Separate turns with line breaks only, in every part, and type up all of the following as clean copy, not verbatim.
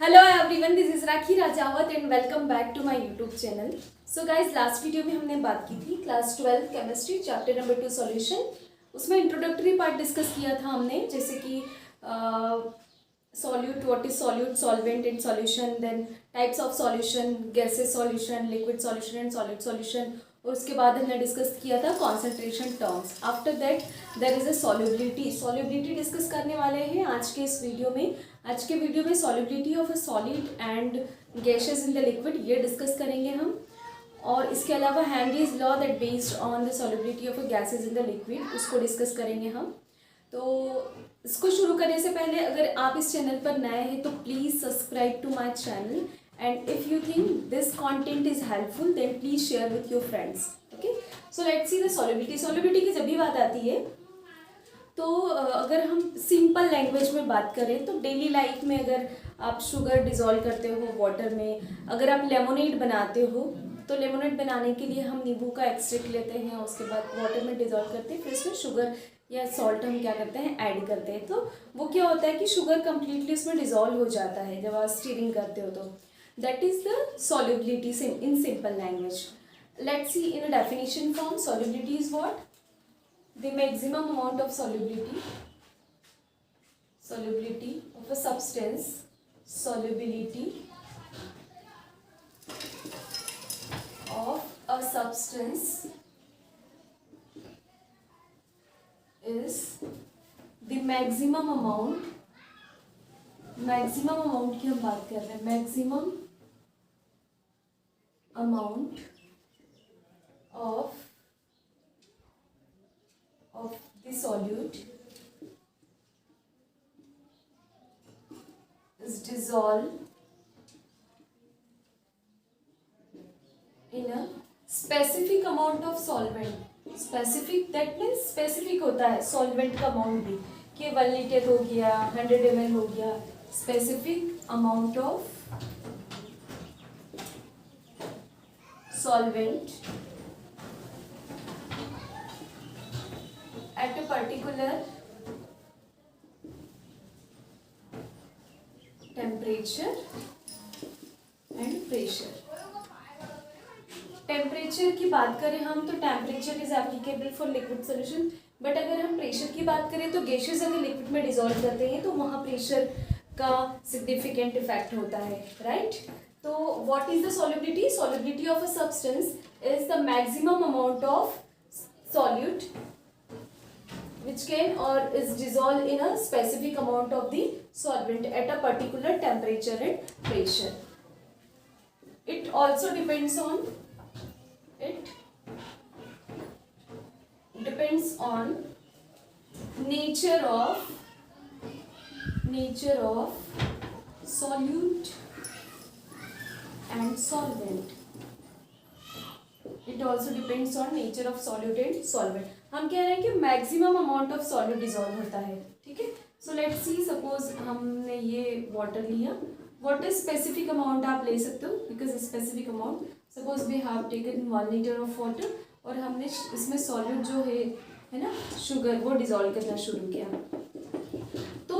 Hello everyone, this is Rakhi Rajawat and welcome back to my YouTube channel. So guys, last video में हमने बात की थी class 12 chemistry chapter number 2 solution. उसमें introductory part discuss किया था हमने, जैसे कि solute, what is solute, solvent and solution, then types of solution, gases solution, liquid solution and solid solution. और उसके बाद हमने डिस्कस किया था concentration terms. After that there is a solubility discuss करने वाले हैं आज के इस वीडियो में। आज के वीडियो में solubility of a solid and gases in the liquid ये डिस्कस करेंगे हम। और इसके अलावा Henry's law that based on the solubility of a gases in the liquid, उसको डिस्कस करेंगे हम। तो इसको शुरू करने से पहले अगर आप इस चैनल पर नए हैं तो please subscribe to my channel, and if you think this content is helpful then please share with your friends. Okay, so let's see the solubility की जब भी बात आती है तो अगर हम सिंपल लैंग्वेज में बात करें तो डेली लाइफ में अगर आप शुगर डिज़ोल्व करते हो वाटर में, अगर आप लेमोनेड बनाते हो तो लेमोनेड बनाने के लिए हम नींबू का एक्सट्रैक्ट लेते हैं, उसके बाद वाटर में डिज़ोल्व करते हैं, फिर उसमें शुगर या सॉल्ट हम क्या करते हैं, ऐड करते हैं। तो वो क्या होता है कि शुगर कम्प्लीटली उसमें डिज़ोल्व हो जाता है जब आप स्टीरिंग करते हो। तो that is the solubility in simple language. Let's see in a definition form, solubility is what? The maximum amount of solubility of a substance, solubility of a substance is the maximum amount की हम बात कर रहे हैं, maximum amount of the solute is dissolved in a specific amount of solvent. Specific, that means specific होता है solvent का amount भी, कि 1 लीटर हो गया, 100 ml हो गया। specific amount of solvent at a particular temperature and pressure. Temperature की बात करें हम तो temperature is applicable for liquid solution, but अगर हम प्रेशर की बात करें तो गैसेस अगर लिक्विड में डिसॉल्व करते हैं तो वहाँ प्रेशर का सिग्निफिकेंट इफेक्ट होता है, राइट? तो what is the solubility of a substance is the maximum amount of solute which can or is dissolved in a specific amount of the solvent at a particular temperature and pressure. It also depends on nature of solute and solvent. It also depends on nature of solute and solvent. हम कह रहे हैं कि maximum amount of solute dissolve होता है, ठीक है? सो let's C, suppose हमने ये वाटर लिया, वाटर स्पेसिफिक अमाउंट आप ले सकते हो, because specific amount, suppose we have taken 1 litre of water और हमने इसमें सॉल्यूट जो है ना शुगर, वो डिसॉल्व करना शुरू किया। तो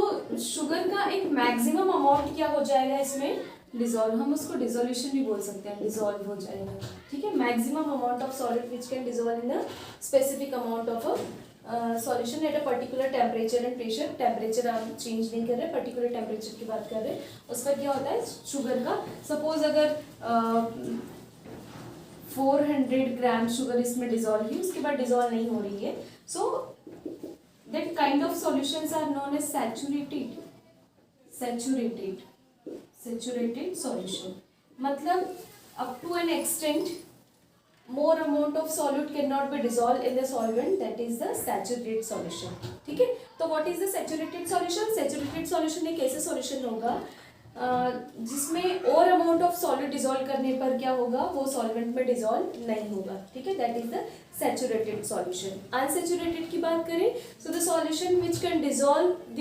शुगर का एक मैक्सिमम अमाउंट क्या हो जाएगा इसमें, डिसॉल्व। हम उसको डिसोल्यूशन भी बोल सकते हैं, डिसॉल्व हो जाएगा, ठीक है? Maximum amount of solid which can dissolve in a specific amount of a solution at a particular temperature and pressure. Temperature आप चेंज नहीं कर रहे, पर्टिकुलर टेम्परेचर की बात कर रहे हैं। उस पर क्या होता है शुगर का, सपोज अगर 400 ग्राम शुगर इसमें डिसॉल्व हुई, उसके बाद डिसॉल्व नहीं हो रही है, so that kind of solutions are known as saturated solution. मतलब up to an extent more amount of solute can not be dissolve in the solvent, that is the saturated solution, ठीक है? तो what is the saturated solution? Saturated solution एक ऐसा solution होगा जिसमें और amount of solute dissolve करने पर क्या होगा, वो सॉल्वेंट में डिसॉल्व नहीं होगा, ठीक है? That is the saturated solution. Unsaturated की बात करें, so the solution which can dissolve the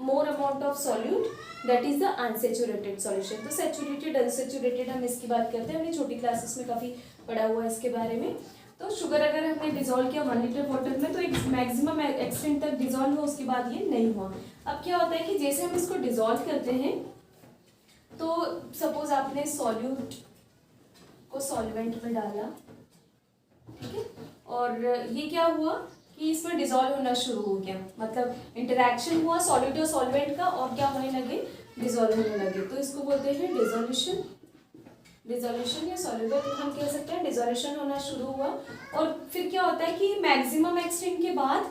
more amount of solute, that is the unsaturated solution. तो सैचुरेटेड अनसैचुरेटेड हम इसकी बात करते हैं, हमने छोटी क्लासेस में काफ़ी पढ़ा हुआ है इसके बारे में। तो शुगर अगर हमने डिसॉल्व किया 1 लीटर वाटर में तो एक मैक्सिमम एक्सटेंट तक डिसॉल्व हुआ, उसके बाद ये नहीं हुआ। अब क्या होता है कि जैसे हम इसको डिसॉल्व करते हैं तो सपोज आपने सॉल्यूट को सॉल्वेंट में डाला, ठीक है, और ये क्या हुआ कि इसमें डिसॉल्व होना शुरू हो गया, मतलब इंटरेक्शन हुआ सॉल्यूट और सॉल्वेंट का, और क्या होने लगे, डिसॉल्व होने लगे। तो इसको बोलते हैं डिसोल्यूशन। डिसोल्यूशन या सॉल्यूबल हम कह सकते हैं, डिसोल्यूशन होना शुरू हुआ। और फिर क्या होता है कि मैक्सिमम एक्सटेंट के बाद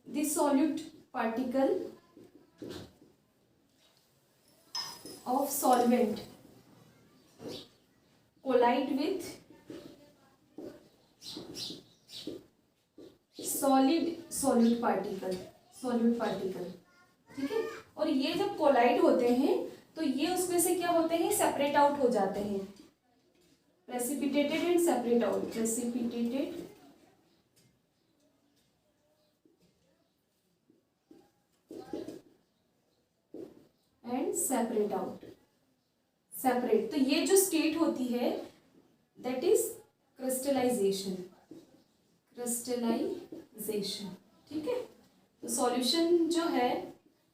this solute particle of solvent collide with solute particle, ठीक है। और ये जब कोलाइड होते हैं तो ये उसमें से क्या होते हैं, सेपरेट आउट हो जाते हैं, precipitated and separate out, precipitated and separate out, separate. तो ये जो स्टेट होती है दैट इज क्रिस्टलाइजेशन, क्रिस्टलाइजेशन, ठीक है। तो सॉल्यूशन जो है,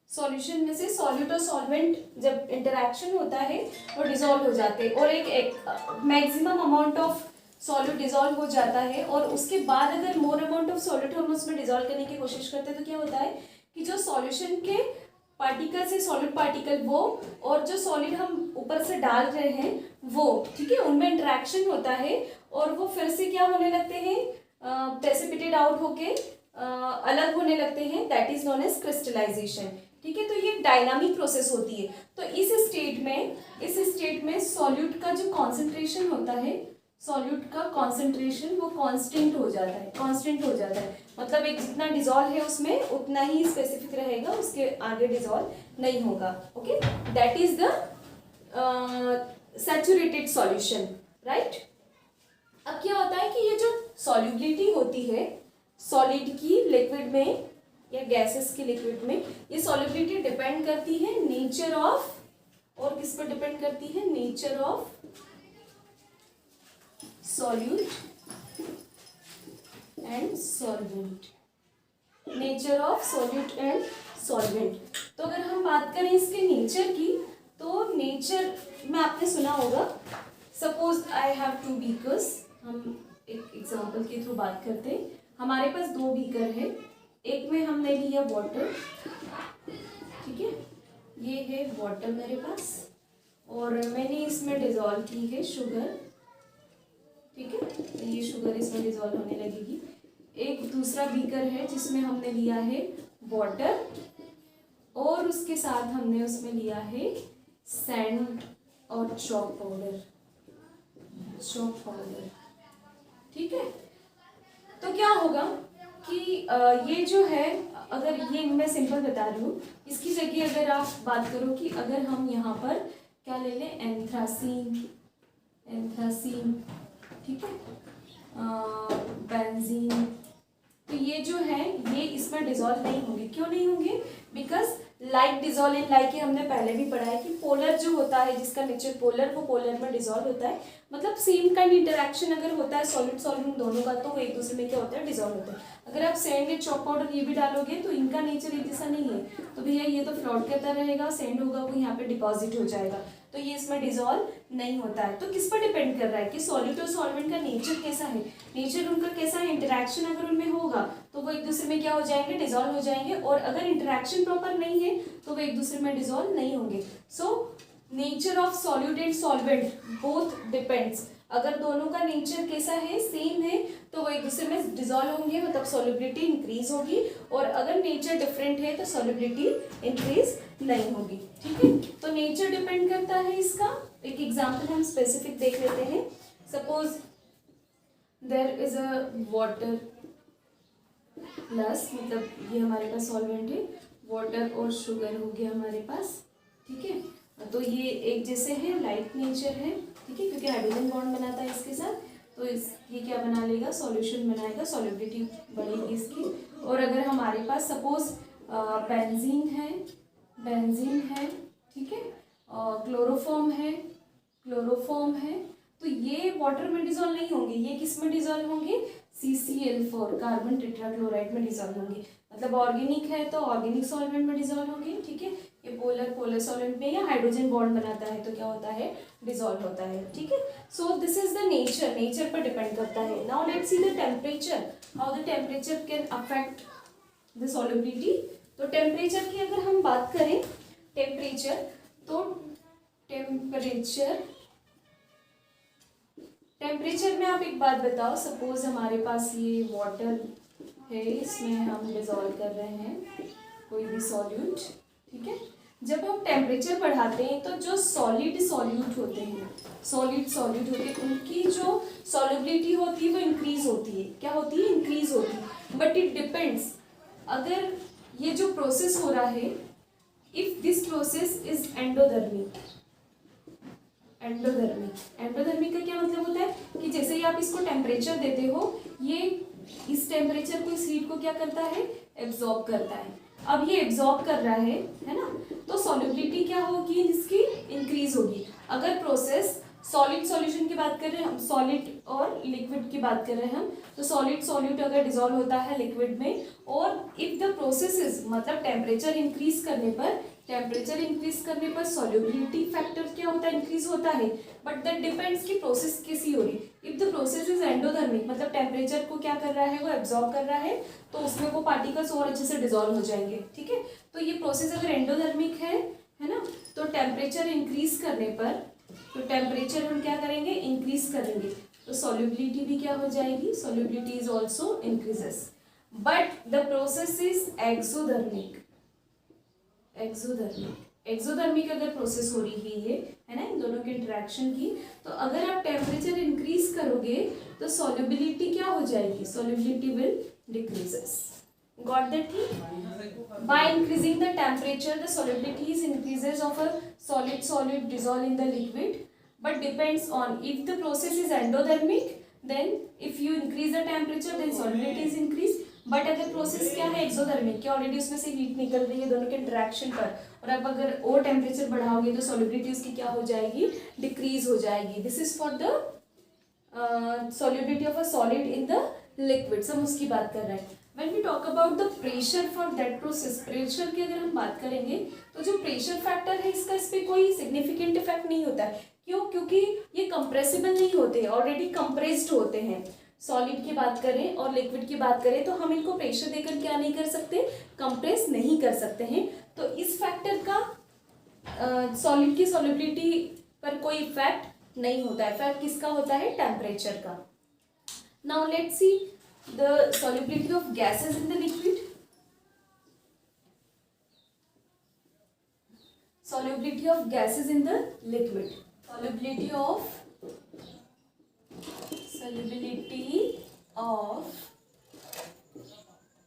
सॉल्यूशन में से सॉल्यूट और सॉल्वेंट जब इंटरेक्शन होता है वो डिसॉल्व हो जाते हैं, और एक maximum amount of solute dissolve हो जाता है, और उसके बाद अगर मोर अमाउंट ऑफ सॉल्यूट हम उसमें डिसॉल्व करने की कोशिश करते हैं तो क्या होता है कि जो सॉल्यूशन के पार्टिकल से सॉलिड पार्टिकल वो, और जो सॉलिड हम ऊपर से डाल रहे हैं वो, ठीक है, उनमें इंटरेक्शन होता है और वो फिर से क्या होने लगते हैं, प्रेसिपिटेट आउट होके अलग होने लगते हैं, that is known as crystallisation, ठीक है। तो ये डायनामिक प्रोसेस होती है। तो इस स्टेट में सॉल्यूट का जो कॉन्सेंट्रेशन होता है, सॉल्यूट का कॉन्सेंट्रेशन वो कांस्टेंट हो जाता है, मतलब एक जितना डिसॉल्व है उसमें उतना ही स्पेसिफिक रहेगा, उसके आगे डिसॉल्व नहीं होगा, okay. That is the saturated solution, right. अब क्या होता है कि ये जो सॉल्युबिलिटी होती है सॉलिड की लिक्विड में या गैसेस की लिक्विड में, ये सॉल्युबिलिटी डिपेंड करती है नेचर ऑफ, और किस पर डिपेंड करती है, nature of solute and solvent, nature of solute and solvent. तो अगर हम बात करें इसके नेचर की, तो नेचर में आपने सुना होगा, सपोज आई हैव 2 बीकर्स, हम एक एग्जांपल के थ्रू बात करते हैं। हमारे पास 2 बीकर है, एक में हमने लिया वाटर, ठीक है, ये है वाटर मेरे पास, और मैंने इसमें डिसॉल्व की है शुगर, ठीक है, तो ये शुगर इसमें डिसॉल्व होने लगेगी। एक दूसरा बीकर है जिसमें हमने लिया है वाटर, और उसके साथ हमने उसमें लिया है सैंड और चॉक पाउडर, ठीक है। तो क्या होगा कि ये जो है, अगर ये मैं सिंपल बता रही हूँ, इसकी जगह अगर आप बात करो कि अगर हम यहाँ पर क्या ले लें, एंथ्रासीन, ठीक है, बेंजीन, तो ये जो है ये इसमें डिसॉल्व नहीं होंगे। क्यों नहीं होंगे? Because like dissolve in like, हमने पहले भी पढ़ा है कि पोलर जो होता है, जिसका नेचर पोलर, वो पोलर में डिसॉल्व होता है। मतलब सेम काइंड इंटरेक्शन अगर होता है सॉलिड सॉल्वेंट दोनों का, तो वो एक दूसरे में क्या होता है, डिसॉल्व होता है। अगर आप सैंड या चॉक पाउडर ये भी डालोगे तो इनका नेचर एक जैसा नहीं है, तो भैया ये तो फ्लोट करता रहेगा, सैंड होगा वो यहाँ पे डिपॉजिट हो जाएगा, तो ये इसमें डिसॉल्व नहीं होता है। तो किस पर डिपेंड कर रहा है कि सॉलिड और सॉल्वेंट का नेचर कैसा है, नेचर उनका कैसा है, इंटरेक्शन अगर उनमें होगा तो वो एक दूसरे में क्या हो जाएंगे, डिसॉल्व हो जाएंगे, और अगर इंटरेक्शन प्रॉपर नहीं है तो वो एक दूसरे में डिसॉल्व नहीं होंगे। So nature of solute and solvent both depends, अगर दोनों का नेचर कैसा है, सेम है, तो वो एक दूसरे में डिसॉल्व होंगे, मतलब सॉल्युबिलिटी इंक्रीज होगी, और अगर नेचर डिफरेंट है तो सॉल्युबिलिटी इंक्रीज नहीं होगी, ठीक है। तो नेचर डिपेंड करता है इसका। एक एग्जांपल हम स्पेसिफिक देख लेते हैं। Suppose there is a water plus, मतलब ये हमारे पास सॉल्वेंट है, वाटर और शुगर हो गया हमारे पास, ठीक है। तो ये एक जैसे है, लाइट नेचर है, ठीक है, क्योंकि हाइड्रोजन बॉन्ड बनाता है इसके साथ, तो ये क्या बना लेगा, सॉल्यूशन बनाएगा, सॉल्युबिलिटी बढ़ेगी इसकी। और अगर हमारे पास सपोज बेंजीन है, ठीक है, क्लोरोफॉर्म है, तो ये वाटर में डिसॉल्व नहीं होंगे, ये किस में डिसॉल्व होंगे, CCl4 कार्बन टेट्राक्लोराइड में डिसॉल्व होंगे। मतलब ऑर्गेनिक है तो ऑर्गेनिक सॉल्वेंट में डिसॉल्व होंगे, ठीक है। ये पोलर सॉल्वेंट में या हाइड्रोजन बॉन्ड बनाता है तो क्या होता है, डिजॉल्व होता है, ठीक है। So this is the nature पर डिपेंड करता है। Now let's see the temperature, how the temperature can affect the solubility. तो टेम्परेचर की अगर हम बात करें, तो टेम्परेचर में आप एक बात बताओ, सपोज हमारे पास ये वाटर है, इसमें हम डिजॉल्व कर रहे हैं कोई भी सॉल्यूट, ठीक है। जब हम टेम्परेचर बढ़ाते हैं तो जो सॉल्यूट होते हैं, उनकी जो सॉल्युबिलिटी होती है वो इंक्रीज होती है। क्या होती है, इंक्रीज होती है। बट इट डिपेंड्स, अगर ये जो प्रोसेस हो रहा है, इफ दिस प्रोसेस इज एंडोधर्मिक का क्या मतलब होता है कि जैसे ही आप इसको टेम्परेचर देते हो, ये इस टेम्परेचर को, इस हीट को क्या करता है, एब्जॉर्ब करता है। अब ये एब्जॉर्ब कर रहा है ना, तो सॉल्युबिलिटी क्या होगी, इसकी इंक्रीज होगी। अगर प्रोसेस सॉलिड सॉल्यूशन की बात कर रहे हैं हम, सॉलिड और लिक्विड की बात कर रहे हैं हम, तो सॉल्यूट अगर डिसॉल्व होता है लिक्विड में, और इफ द प्रोसेस इज, मतलब टेम्परेचर इंक्रीज करने पर सॉल्युबिलिटी फैक्टर क्या होता है, इंक्रीज होता है। बट दैट डिपेंड्स कि प्रोसेस कैसी हो रही। इफ द प्रोसेस इज एंडोधर्मिक, मतलब टेम्परेचर को क्या कर रहा है, वो एब्जॉर्ब कर रहा है, तो उसमें वो पार्टिकल्स और अच्छे से डिसॉल्व हो जाएंगे, ठीक है। तो ये प्रोसेस अगर एंडोधर्मिक है ना, तो टेम्परेचर इंक्रीज करने पर, तो टेम्परेचर हम क्या करेंगे, इंक्रीज करेंगे, तो सॉल्युबिलिटी भी क्या हो जाएगी, solubility is also increases. But the process is exothermic अगर प्रोसेस हो रही है ना, इन दोनों के इंटरेक्शन की, तो अगर आप टेम्परेचर इंक्रीज करोगे तो सॉल्युबिलिटी क्या हो जाएगी, solubility will decreases. Got that thing? By increasing the temperature, the solubility increases of a solid dissolve in the liquid, but depends on if the process is endothermic, then if you increase the temperature, then solubility is increased. But अगर process क्या है, exothermic, क्या already उसमें से heat निकल रही है दोनों के इंटरेक्शन पर, और अब अगर और टेम्परेचर बढ़ाओगे तो सॉल्युबिलिटी उसकी क्या हो जाएगी, डिक्रीज हो जाएगी। This is for the solubility of a solid in the liquid, हम उसकी बात कर रहे हैं। When we talk about the pressure for that process, pressure की अगर हम बात करेंगे तो जो प्रेशर फैक्टर है इसका इस पर कोई सिग्निफिकेंट इफेक्ट नहीं होता है। क्यों? क्योंकि ये कंप्रेसिबल नहीं होते हैं, ऑलरेडी कंप्रेस्ड होते हैं। सॉलिड की बात करें और लिक्विड की बात करें तो हम इनको प्रेशर देकर क्या नहीं कर सकते, कंप्रेस नहीं कर सकते हैं। तो इस फैक्टर का सॉलिड की सॉल्युबिलिटी पर कोई इफेक्ट नहीं होता है। इफेक्ट किसका होता है, टेम्परेचर का। Now let's C the solubility of gases in the liquid. Solubility of gases in the liquid. Solubility of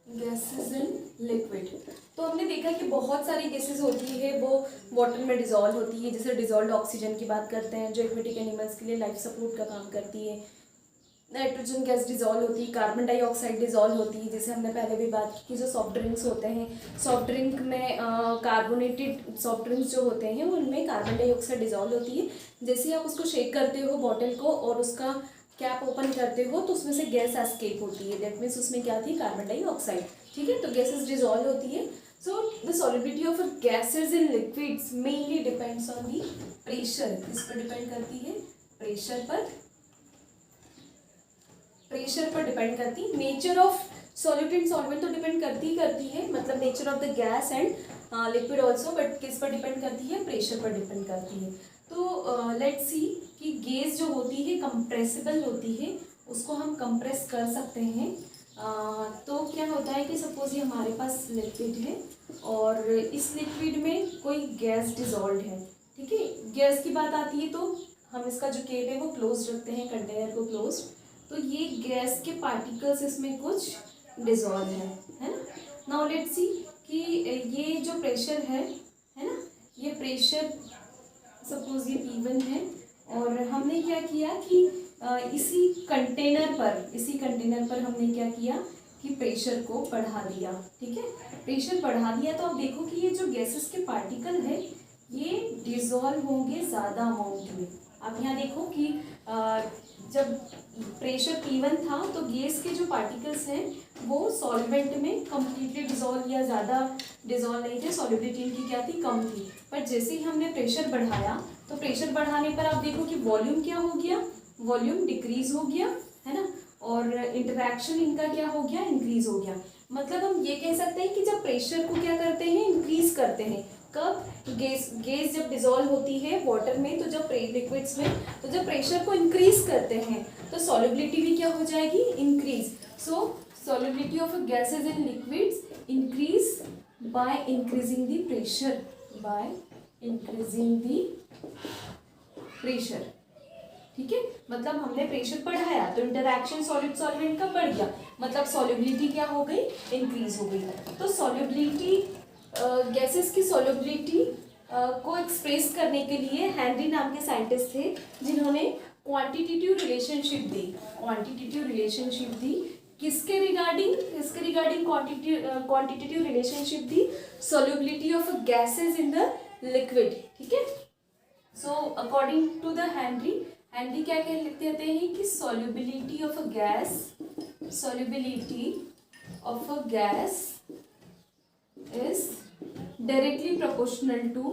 gases in liquid. तो हमने देखा कि बहुत सारी गैसेस होती है वो वाटर में डिजॉल्व होती है। जैसे डिजॉल्व ऑक्सीजन की बात करते हैं जो एक्वेटिक एनिमल्स के लिए लाइफ सपोर्ट का काम करती है। नाइट्रोजन गैस डिजॉल्व होती है, कार्बन डाइऑक्साइड डिजॉल्व होती है। जैसे हमने पहले भी बात की कि जो सॉफ्ट ड्रिंक्स होते हैं, सॉफ्ट ड्रिंक में कार्बोनेटेड सॉफ्ट ड्रिंक्स जो होते हैं उनमें कार्बन डाइऑक्साइड डिजॉल्व होती है। जैसे ही आप उसको शेक करते हो बॉटल को और उसका कैप ओपन करते हो तो उसमें से गैस एस्केप होती है, दैट मीन्स उसमें क्या थी, कार्बन डाइऑक्साइड, ठीक है। तो गैसेस डिजॉल्व होती है। So the solubility of gases in liquids mainly depends on the pressure. किस पर डिपेंड करती है, प्रेशर पर डिपेंड करती। Nature of solute and solvent तो डिपेंड करती है, मतलब nature of the gas and liquid also, but किस पर डिपेंड करती है, प्रेशर पर डिपेंड करती है। तो लेट्स सी कि गैस जो होती है कंप्रेसिबल होती है, उसको हम कंप्रेस कर सकते हैं। तो क्या होता है कि सपोज ये हमारे पास लिक्विड है और इस लिक्विड में कोई गैस डिजॉल्व है, ठीक है। गैस की बात आती है तो हम इसका जो केप है वो क्लोज रखते हैं, कंटेनर को क्लोज। तो ये गैस के पार्टिकल्स इसमें कुछ डिजॉल्व है ना। नाउ लेट्स सी कि ये जो प्रेशर है ना, ये प्रेशर सपोज ये P1 है और हमने क्या किया कि इसी कंटेनर पर हमने क्या किया कि प्रेशर को बढ़ा दिया, ठीक है। प्रेशर बढ़ा दिया तो आप देखो कि ये जो गैसेस के पार्टिकल है ये डिजॉल्व होंगे ज़्यादा अमाउंट में, आप यहाँ देखो कि जब प्रेशर P1 था तो गैस के जो पार्टिकल्स हैं वो सॉल्वेंट में कम्प्लीटली डिजोल्व या ज़्यादा डिजोल्व नहीं थे, सॉल्युबिलिटी इनकी क्या थी, कम थी। पर जैसे ही हमने प्रेशर बढ़ाया तो प्रेशर बढ़ाने पर आप देखो कि वॉल्यूम क्या हो गया, वॉल्यूम डिक्रीज हो गया, है ना, और इंटरैक्शन इनका क्या हो गया, इंक्रीज हो गया। मतलब हम ये कह सकते हैं कि जब प्रेशर को क्या करते हैं, इंक्रीज करते हैं। कब? गैस जब डिजोल्व होती है वाटर में, तो जब लिक्विड्स में, तो जब प्रेशर को इंक्रीज करते हैं तो सॉल्युबिलिटी भी क्या हो जाएगी, increase. So solubility of gases in liquids increase by increasing the pressure, by increasing the pressure. ठीक है, मतलब हमने प्रेशर बढ़ाया तो इंटरैक्शन सॉलिड सॉल्वेंट का बढ़ गया, मतलब सॉल्युबिलिटी क्या हो गई, इंक्रीज हो गई। तो सॉल्युबिलिटी, गैसेस की सॉल्युबिलिटी को एक्सप्रेस करने के लिए हेनरी नाम के साइंटिस्ट थे जिन्होंने क्वांटिटेटिव रिलेशनशिप दी, क्वांटिटेटिव रिलेशनशिप दी। किसके रिगार्डिंग क्वांटिटेटिव रिलेशनशिप दी, solubility of gases in the liquid. ठीक है, so according to the Henry क्या कहते हैं कि solubility of a gas is directly proportional to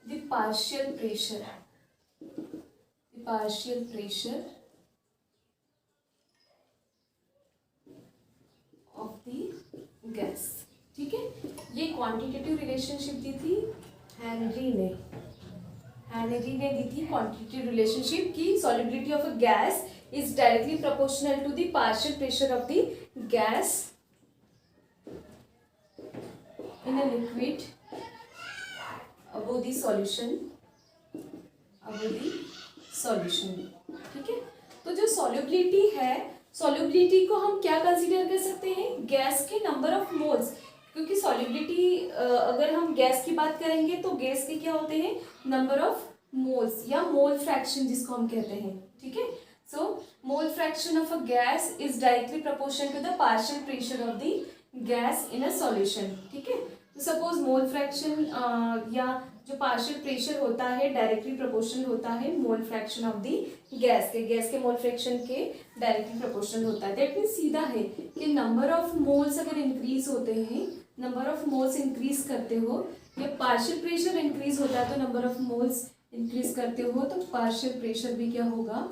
the partial pressure of the gas. ठीक है, ये क्वांटिटेटिव रिलेशनशिप दी थी हेनरी ने दी थी क्वांटिटेटिव रिलेशनशिप की solubility of a gas is directly proportional to the partial pressure of the gas in a liquid above the solution. ठीक है, तो जो सॉल्युबिलिटी है, सॉल्युबिलिटी को हम क्या कंसीडर कर सकते हैं, गैस के नंबर ऑफ मोल्स, क्योंकि सॉल्युबिलिटी अगर हम गैस की बात करेंगे तो गैस के क्या होते हैं, नंबर ऑफ मोल्स या मोल फ्रैक्शन जिसको हम कहते हैं। ठीक है, so mole fraction of a gas is directly proportional to the partial pressure of the gas in a solution. ठीक है, तो सपोज मोल फ्रैक्शन या जो पार्शियल प्रेशर होता है डायरेक्टली प्रोपोर्शनल होता है मोल फ्रैक्शन ऑफ दी गैस के मोल फ्रैक्शन के डायरेक्टली प्रोपोर्शनल होता है। दैट मीन्स सीधा है कि नंबर ऑफ मोल्स अगर इंक्रीज होते हैं, नंबर ऑफ मोल्स इंक्रीज करते हो या पार्शियल प्रेशर इंक्रीज होता है तो नंबर ऑफ मोल्स इंक्रीज करते हो तो पार्शियल प्रेशर भी क्या होगा,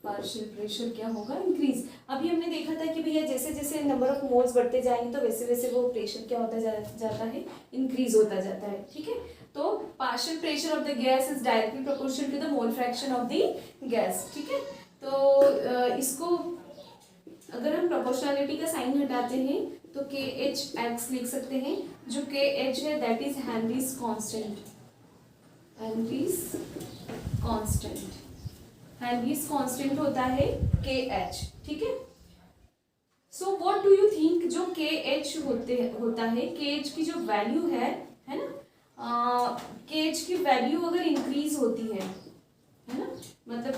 पार्शियल प्रेशर क्या होगा, इंक्रीज। अभी हमने देखा था कि भैया जैसे जैसे नंबर ऑफ मोल्स बढ़ते जाएंगे तो वैसे वैसे वो प्रेशर क्या होता जाता है, इंक्रीज होता जाता है। ठीक है, तो partial pressure of the gas is directly proportional to the mole fraction of the gas. ठीक है, तो इसको अगर हम प्रोपोर्शनलिटी का साइन हटाते हैं तो KH लिख सकते हैं। जो KH है that is Henrys constant, Henrys constant होता है KH। ठीक है, so what do you think, जो KH होता है, KH की जो वैल्यू है ना, KH की वैल्यू अगर इंक्रीज होती है ना, मतलब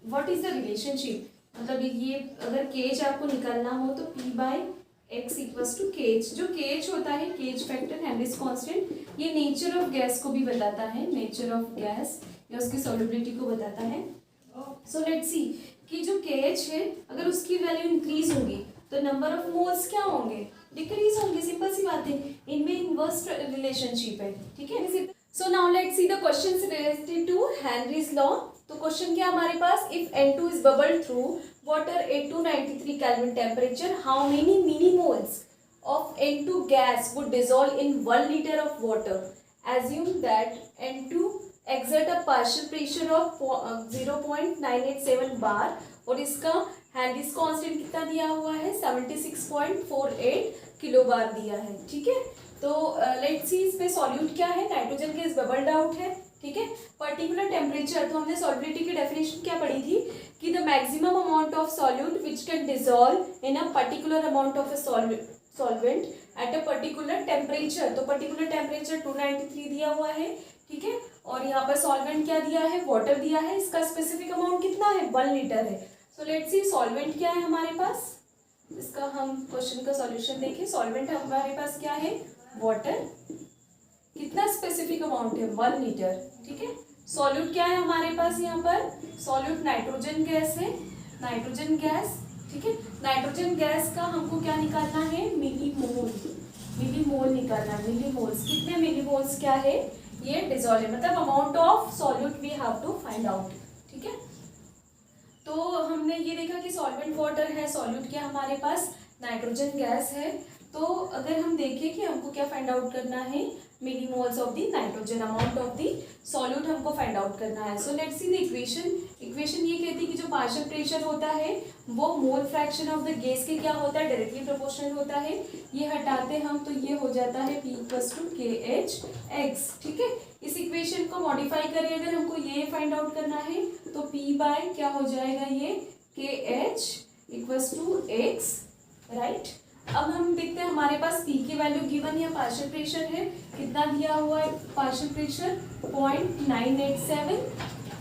व्हाट इज द रिलेशनशिप, मतलब ये अगर KH आपको निकालना हो तो P/X इक्वल्स टू KH। जो KH होता है, KH फैक्टर, हेनरीज कांस्टेंट, ये नेचर ऑफ गैस को भी बताता है, नेचर ऑफ गैस या उसकी सॉल्युबिलिटी को बताता है। सो लेट्स सी कि जो KH है अगर उसकी वैल्यू इंक्रीज होगी तो नंबर ऑफ मोल्स क्या होंगे, डिक्रीज होंगे, सिंपल सी बात है, इनमें इनवर्स रिलेशनशिप है। ठीक है, so now let's see the questions related to Henry's law. तो क्वेश्चन क्या हमारे पास, if N2 is bubbled through water at 293 Kelvin temperature, how many millimoles of N2 gas would dissolve in 1 liter of water? Assume that N2 exert a partial pressure of 0.987 bar और इसका Henrys constant कितना दिया हुआ है, 76.48 kilo बार दिया है। ठीक है, तो लेट्स सी इसमें सॉल्यूट क्या है, नाइट्रोजन गैस बबल्ड आउट है। ठीक है, पर्टिकुलर टेम्परेचर, तो हमने सॉल्युबिलिटी की डेफिनेशन क्या पढ़ी थी कि the maximum amount of solute which can dissolve in a particular amount of a solvent at a particular temperature. तो पर्टिकुलर टेम्परेचर 293 दिया हुआ है। ठीक है, और यहाँ पर सॉल्वेंट क्या दिया है, वाटर दिया है, इसका स्पेसिफिक अमाउंट कितना है, 1 लीटर है। सो लेट्स सी सॉल्वेंट क्या है हमारे पास, इसका हम क्वेश्चन का सॉल्यूशन देखें। सॉल्वेंट हमारे पास क्या है, वाटर। कितना स्पेसिफिक अमाउंट है, 1 लीटर, ठीक है। सॉल्यूट क्या है हमारे पास यहाँ पर, सॉल्यूट नाइट्रोजन गैस है, नाइट्रोजन गैस, ठीक है। नाइट्रोजन गैस का हमको क्या निकालना है, मिलीमोल, मिलीमोल निकालना है, मिलीमोल्स। कितने मिलीमोल्स क्या है, ये डिसॉल्व, मतलब amount of solute we have to find out, ठीक है। तो हमने ये देखा कि सॉल्वेंट वाटर है, सॉल्यूट क्या हमारे पास नाइट्रोजन गैस है। तो अगर हम देखें कि हमको क्या फाइंड आउट करना है, millimoles of the nitrogen, amount of the solute हमको फाइंड आउट करना है। सो let's see the equation. Equation ये कहती है कि जो पार्शियल प्रेशर होता है वो मोल फ्रैक्शन ऑफ द गैस के क्या होता है, डायरेक्टली प्रोपोर्शनल होता है। ये हटाते हम तो ये हो जाता है P = KHX, ठीक है। इस इक्वेशन को मॉडिफाई करें अगर हमको ये फाइंड आउट करना है तो P बाय क्या हो जाएगा, ये KH = X, राइट। अब हम देखते हैं हमारे पास P की वैल्यू गिवन है, पार्शियल प्रेशर है, कितना दिया हुआ है पार्शियल प्रेशर, 0.987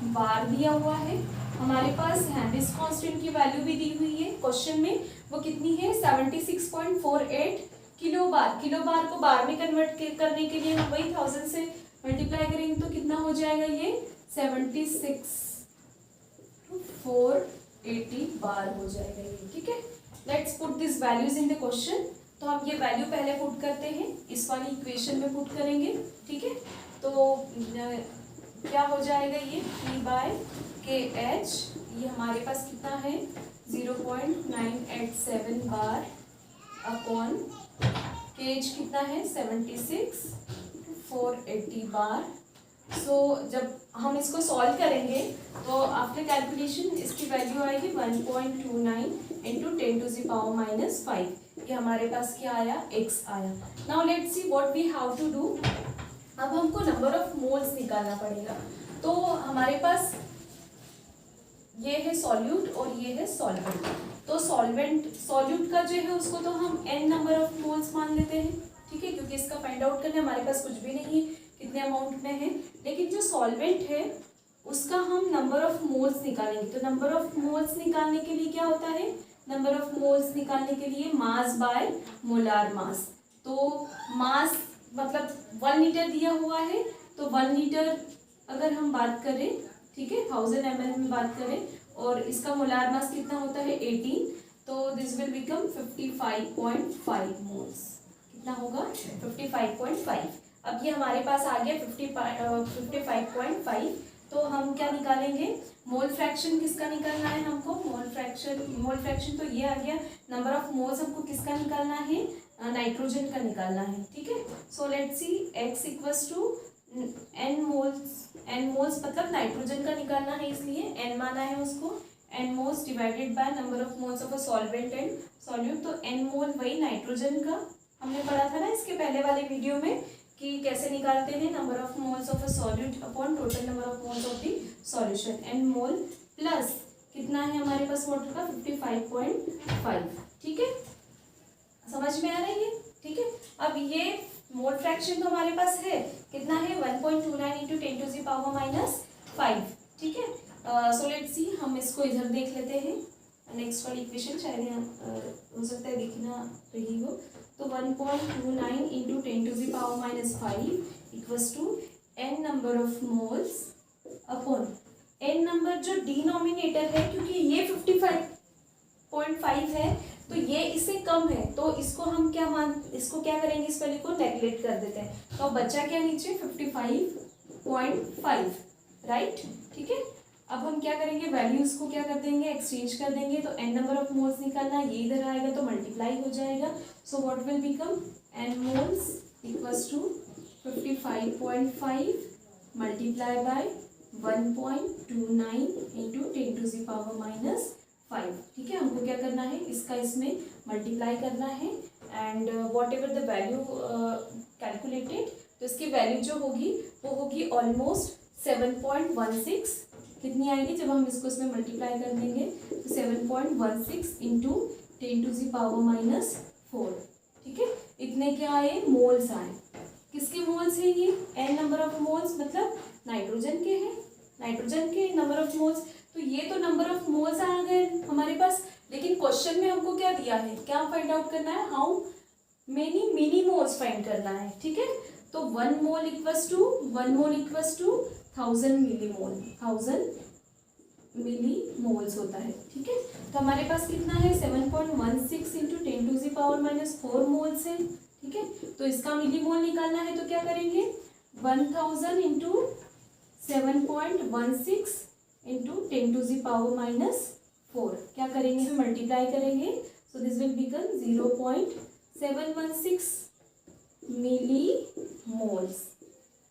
बार दिया हुआ है। हमारे पास हेनरीज कांस्टेंट की वैल्यू भी दी हुई है क्वेश्चन में, वो कितनी है 76.48 किलो बार। किलो बार को बार में कन्वर्ट करने के लिए हम वही 1000 से मल्टीप्लाई करेंगे तो कितना हो जाएगा, ये 76,480 बार हो जाएगा ये, ठीक है। Let's put this values in the question. तो हम ये वैल्यू पहले पुट करते हैं, इस वाली इक्वेशन में पुट करेंगे, ठीक है। तो क्या हो जाएगा, ये P/KH, ये हमारे पास कितना है 0.987 बार अपॉन KH कितना है 76,480 बार। सो जब हम इसको सॉल्व करेंगे तो आफ्टर कैलकुलेशन इसकी वैल्यू आएगी 1.29 इंटू 10⁻⁻5। ये हमारे पास क्या आया, x आया। Now let's see what we have to do. अब हमको नंबर ऑफ मोल्स निकालना पड़ेगा। तो हमारे पास ये है सॉल्यूट और ये है सॉल्वेंट। तो सॉल्यूट का जो है उसको तो हम n नंबर ऑफ मोल्स मान लेते हैं, ठीक है, क्योंकि इसका फाइंड आउट करने हमारे पास कुछ भी नहीं है कितने अमाउंट में है। लेकिन जो सॉल्वेंट है उसका हम नंबर ऑफ मोल्स निकालेंगे। तो नंबर ऑफ मोल्स निकालने के लिए क्या होता है, नंबर ऑफ मोल्स निकालने के लिए मास बाय मोलार मास। तो मास मतलब 1 लीटर दिया हुआ है, तो 1 लीटर अगर हम बात करें, ठीक है, 1000 ml में बात करें और इसका मोलार मास कितना होता है 18, तो दिस विल बिकम 55.5 मोल्स। कितना होगा 55.5। अब ये हमारे पास आ गया 55.5। तो हम क्या निकालेंगे, मोल फ्रैक्शन किसका निकालना है हमको, मोल फ्रैक्शन तो ये आ गया। नंबर ऑफ मोल्स हमको किसका निकालना है, नाइट्रोजन का निकालना है, ठीक है। सो let's C x = n moles मतलब नाइट्रोजन का निकालना है, इसलिए n माना है उसको, n moles divided by number of moles of a solvent and solute. तो n मोल वही नाइट्रोजन का, हमने पढ़ा था ना इसके पहले वाले वीडियो में कि कैसे निकालते हैं, number of moles of a solute upon total number of moles of the solution, n mole plus कितना है हमारे पास वाटर का 55.5, ठीक है। समझ में आ रही है, ठीक है। अब ये मोल फ्रैक्शन तो हमारे पास है, कितना है 1.29 इंटू 10⁻⁻5, ठीक है। सो लेट्स सी, हम इसको इधर देख लेते हैं, नेक्स्ट वाली इक्वेशन शायद यहाँ हो सकता है दिखना रही हो। तो 1.29 into 10⁻⁻5 equals to n number of moles upon n number जो डिनोमिनेटर है, क्योंकि ये 55.5 है तो ये इससे कम है, तो इसको हम इसको क्या करेंगे, इस वैल्यू को नेगलेक्ट कर देते हैं। तो बचा क्या नीचे 55.5, राइट, ठीक है। अब हम क्या करेंगे, वैल्यूज को क्या कर देंगे, एक्सचेंज कर देंगे। तो n नंबर ऑफ मोल्स निकालना, ये इधर आएगा तो मल्टीप्लाई हो जाएगा। So what will become n moles equals to 55.5 multiply by 1.29 into 10⁻⁻5, ठीक है। हमको क्या करना है, इसका इसमें मल्टीप्लाई करना है and what ever the value calculated, तो इसकी वैल्यू जो होगी वो होगी ऑलमोस्ट 7.16। कितनी आएगी जब हम इसको इसमें मल्टीप्लाई कर देंगे, तो 7.16 इंटू 10⁻⁴, ठीक है। इतने क्या आए, मोल्स आए। किसके मोल्स है ये, n नंबर ऑफ मोल्स मतलब नाइट्रोजन के हैं, नाइट्रोजन के नंबर ऑफ मोल्स। तो ये तो नंबर ऑफ मोल्स आ गए हमारे पास लेकिन क्वेश्चन में हमको क्या दिया है, क्या फाइंड आउट करना है, हाउ मेनी मिलीमोल्स फाइंड करना है, ठीक है। तो 1 मोल इक्वल्स टू 1000 मिलीमोल, 1000 मिलीमोल्स होता है, ठीक है। तो हमारे पास कितना है 7.16 इंटू 10⁻⁻4 मोल्स है, ठीक है। तो इसका मिलीमोल निकालना है तो क्या करेंगे 1000 इंटू 7.16 इंटू 10⁻⁻4 क्या करेंगे, मल्टीप्लाई करेंगे। So this will become 0.716 millimoles,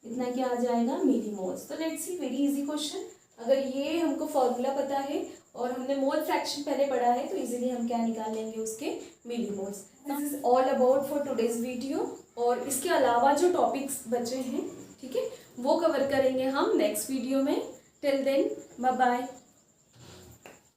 इतना क्या आ जाएगा मिलीमोल्स। तो let's see, very easy question. अगर ये हमको फॉर्मूला पता है और हमने मोल फ्रैक्शन पहले पढ़ा है तो इजीली हम क्या निकाल लेंगे उसके millimoles. This is all about for today's video. और इसके अलावा जो टॉपिक्स बचे हैं, ठीक है, वो कवर करेंगे हम नेक्स्ट वीडियो में। Till then bye bye.